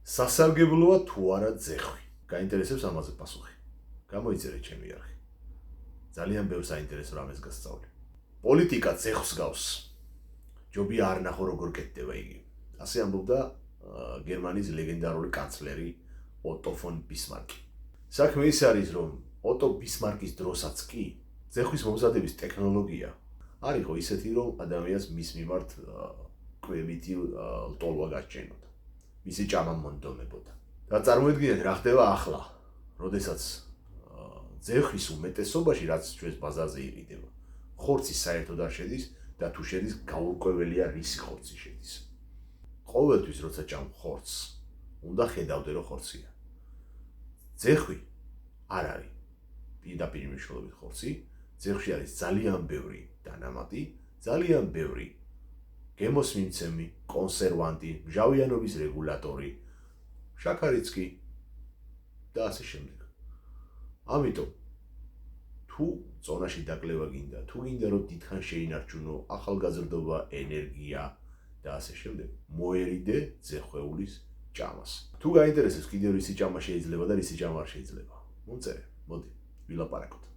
სასარგებლოა თუ არა ძეხვი? გაინტერესებს ამაზე პასუხი. გამოიწერე ჩემი არხი. ძალიან ბევრ საინტერესო რამეს გასწავლე. პოლიტიკა ძეხვს გავს. ჯობია არ ნახო როგორ კეთდება იგი. ასე ამბობდა გერმანიის ლეგენდარული კანცლერი ოტო ფონ ბისმარკი. საქმე ის არის, რომ ოტო ბისმარკის დროსაც კი ძეხვის მომზადების ტექნოლოგია არ იყო ისეთი, რომ ადამიანს მის მიმართ კვებითი ლტოლვა გაჩენოდა. მისი ჭამა მონდომებოდა. და წარმოედგინეთ რა ხდება ახლა, როდესაც ძეხვის უმეტესობაში რაც ჩვენს ბაზარზე იყიდება, ხორცი საერთოდ არ შედის და თუ შედის გაურკვეველია რისი ხორცი შედის. ყოველთვის როცა ჭამ ხორცს, უნდა ხედავდე რომ ხორცია. ძეხვი არ არის პირდაპირ მნიშვნელობით ხორცი, ძეხვში არის ძალიან ბევრი დანამატი, ძალიან ბევრი გემოსმიმცემი, კონსერვანტი, მჟავიანობის რეგულატორი, შაქარიც კი და ასე შემდეგ. ამიტომ თუ ზონაში დაკლევა გინდა, თუ გინდა რომ დიდხან შეინარჩუნო ახალგაზრდობა, ენერგია და ასე შემდეგ, მოერიდე ძეხვეულის ჭამას. თუ გაინტერესებს კიდევ რისი ჭამა შეიძლება და რისი ჭამა არ შეიძლება, მომწერე, მოდი, ვილაპარაკოთ.